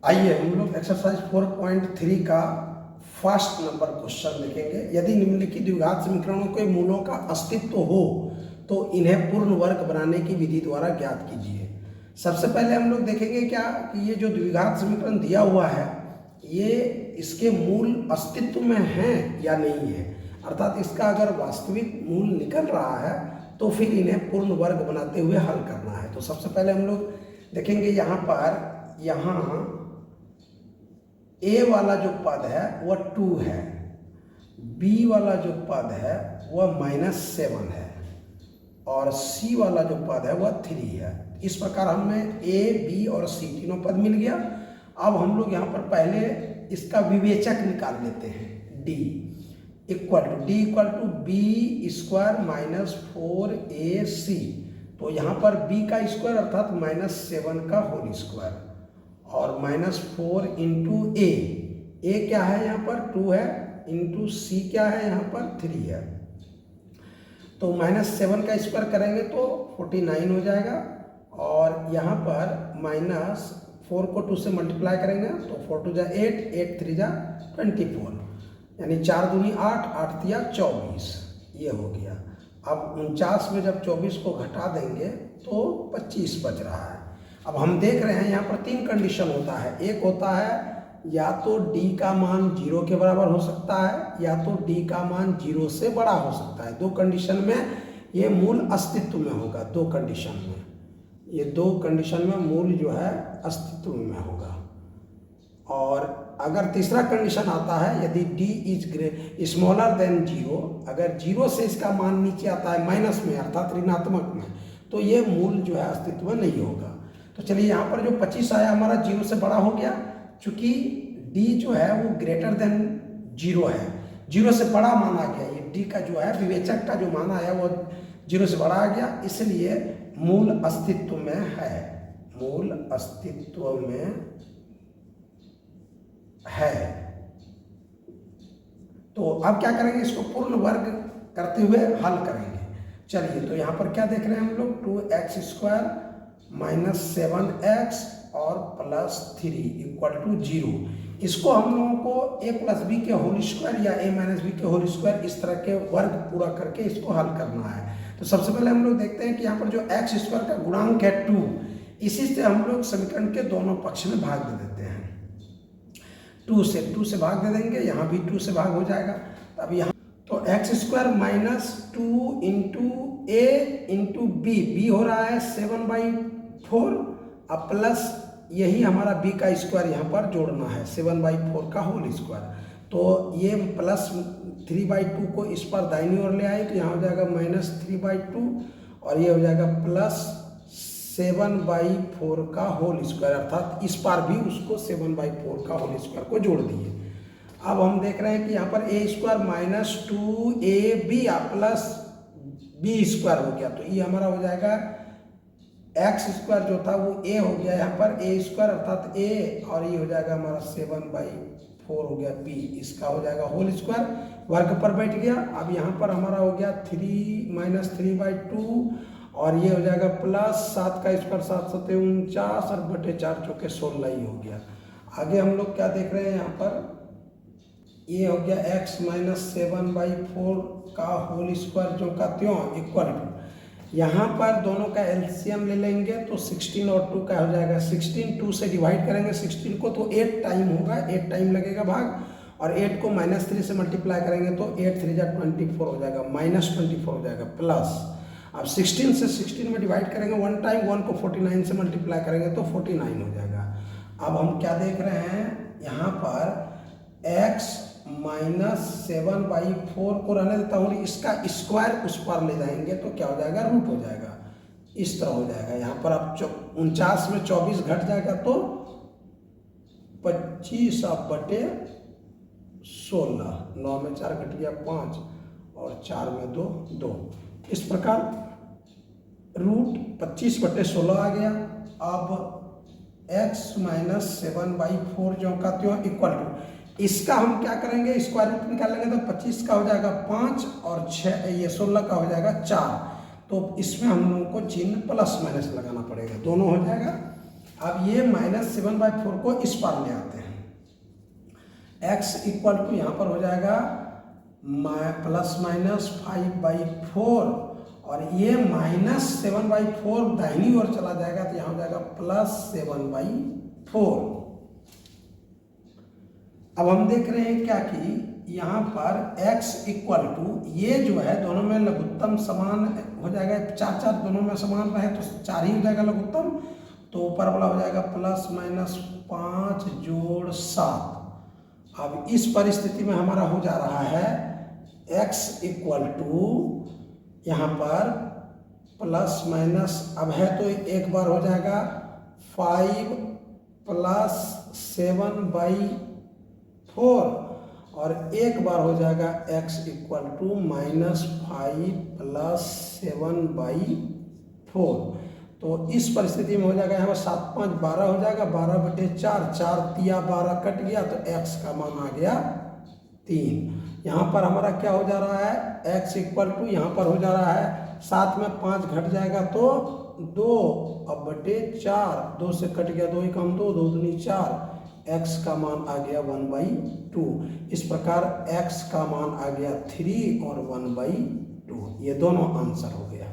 आइए हम लोग एक्सरसाइज 4.3 का फर्स्ट नंबर क्वेश्चन देखेंगे। यदि निम्नलिखित द्विघात समीकरणों के मूलों का अस्तित्व हो तो इन्हें पूर्ण वर्ग बनाने की विधि द्वारा ज्ञात कीजिए। सबसे पहले हम लोग देखेंगे क्या कि ये जो द्विघात समीकरण दिया हुआ है ये इसके मूल अस्तित्व में हैं या नहीं है, अर्थात इसका अगर वास्तविक मूल निकल रहा है तो फिर इन्हें पूर्ण वर्ग बनाते हुए हल करना है। तो सबसे पहले हम लोग देखेंगे यहाँ ए वाला जो पद है वह 2 है, बी वाला जो पद है वह -7 है और सी वाला जो पद है वह 3 है। इस प्रकार हमें ए बी और सी तीनों पद मिल गया। अब हम लोग यहाँ पर पहले इसका विवेचक निकाल लेते हैं। D equal to B square -4ac। तो यहाँ पर b का स्क्वायर अर्थात -7 का होल स्क्वायर और -4 इंटू ए क्या है यहाँ पर 2 है, इंटू सी क्या है यहाँ पर 3 है। तो -7 का स्क्वायर करेंगे तो 49 हो जाएगा और यहाँ पर -4 को 2 से मल्टीप्लाई करेंगे तो 4 2 जा 8, 8 3 जा 24, यानी 4 दूनी 8, 8 तिया 24, ये हो गया। अब 49 में जब 24 को घटा देंगे तो 25 बच रहा है। अब हम देख रहे हैं यहाँ पर 3 कंडीशन होता है। एक होता है या तो d का मान 0 के बराबर हो सकता है या तो d का मान 0 से बड़ा हो सकता है। 2 कंडीशन में ये मूल अस्तित्व में होगा। 2 कंडीशन में ये 2 कंडीशन में मूल जो है अस्तित्व में होगा। और अगर तीसरा कंडीशन आता है यदि d इज स्मॉलर देन 0, अगर 0 से इसका मान नीचे आता है माइनस में अर्थात ऋणात्मक में, तो ये मूल जो है अस्तित्व में नहीं होगा। तो चलिए यहाँ पर जो 25 आया हमारा 0 से बड़ा हो गया, चूंकि d जो है वो ग्रेटर देन 0 है, 0 से बड़ा माना गया। ये d का जो है विवेचक का जो माना है वो 0 से बड़ा आ गया, इसलिए मूल अस्तित्व में है। मूल अस्तित्व में है। तो अब क्या करेंगे, इसको पूर्ण वर्ग करते हुए हल करेंगे। चलिए तो यहाँ पर क्या देख रहे हैं हम लोग 2x² -7x और +3 = 0। इसको हम लोगों को a + b के होल स्क्वायर या a - b के होल स्क्वायर इस तरह के वर्ग पूरा करके इसको हल करना है। तो सबसे पहले हम लोग देखते हैं कि यहाँ पर जो x² का गुणांक है 2, इसी से हम लोग समीकरण के दोनों पक्ष में भाग दे देते हैं। 2 से भाग दे देंगे, यहाँ भी 2 से भाग हो जाएगा। अब यहाँ तो x² -2 into a into b हो रहा है 7/4 अब प्लस यही हमारा b का स्क्वायर यहाँ पर जोड़ना है 7/4 का होल स्क्वायर। तो ये +3/2 को इस पर दाहिनी ओर ले आए तो यहाँ हो जाएगा -3/2 और ये हो जाएगा +7/4 का होल स्क्वायर, अर्थात इस पार भी उसको 7/4 का होल स्क्वायर को जोड़ दिए। अब हम देख रहे हैं कि यहाँ पर a² -2ab प्लस b² हो गया, तो ये हमारा हो जाएगा x² जो था वो a हो गया, यहाँ पर a² अर्थात a, और ये हो जाएगा हमारा 7/4 हो गया b, इसका हो जाएगा होल स्क्वायर, वर्ग पर बैठ गया। अब यहाँ पर हमारा हो गया 3 और ये हो जाएगा +7 का स्क्वायर 7 × 7 = 49 और बटे 4 × 16 ही हो गया। आगे हम लोग क्या देख रहे हैं, यहाँ पर ये हो गया x -7/4 का होल स्क्वायर जो का त्यों इक्वल टू, यहाँ पर दोनों का एलसीएम ले लेंगे तो 16 और 2 का हो जाएगा 16, 2 से डिवाइड करेंगे 16 को तो 8 टाइम होगा, 8 टाइम लगेगा भाग, और 8 को -3 से मल्टीप्लाई करेंगे तो 8 3 जा 24 हो जाएगा, -24 हो जाएगा प्लस। अब 16 से 16 में डिवाइड करेंगे 1 टाइम, 1 को 49 से मल्टीप्लाई करेंगे तो 49 हो जाएगा। अब हम क्या देख रहे हैं, यहाँ पर x -7/4 को रहने देता हूँ, इसका स्क्वायर उस पर ले जाएंगे तो क्या हो जाएगा, रूट हो जाएगा, इस तरह हो जाएगा। यहाँ पर अब 49 में 24 घट जाएगा तो 25 बटे 16, 9 में 4 घट गया 5 और 4 में 2। इस प्रकार रूट 25 बटे 16 आ गया। अब x -7/4 जो का त्यों इक्वल टू, इसका हम क्या करेंगे, स्क्वायर रूट निकालेंगे तो 25 का हो जाएगा 5 और 6 ये 16 का हो जाएगा 4। तो इसमें हम लोगों को चिन्ह प्लस माइनस लगाना पड़ेगा, दोनों हो जाएगा। अब ये -7/4 को इस पार ले आते हैं, x इक्वल टू यहाँ पर हो जाएगा ±5/4 और ये -7/4 दाहिनी ओर चला जाएगा तो यहाँ हो जाएगा +7/4। अब हम देख रहे हैं क्या कि यहाँ पर x इक्वल टू ये जो है दोनों में लघुत्तम समान हो जाएगा, 4 दोनों में समान रहे तो 4 ही हो जाएगा लघुत्तम, तो ऊपर वाला हो जाएगा +-5 जोड़ 7। अब इस परिस्थिति में हमारा हो जा रहा है x इक्वल टू यहाँ पर ± अब है तो एक बार हो जाएगा 5 + 7/4 और एक बार हो जाएगा x इक्वल टू -5 + 7/4। तो इस परिस्थिति में हो जाएगा यहाँ पर 7 × 5 = 12 हो जाएगा, 12/4, 4 × 12 कट गया तो x का मान आ गया 3। यहाँ पर हमारा क्या हो जा रहा है, x इक्वल टू यहाँ पर हो जा रहा है 7 में 5 घट जाएगा तो 2 अब बटे 4, 2 से कट गया 2 × 2, 2 दूनी 4, x का मान आ गया 1/2। इस प्रकार x का मान आ गया 3 और 1/2, ये दोनों आंसर हो गया।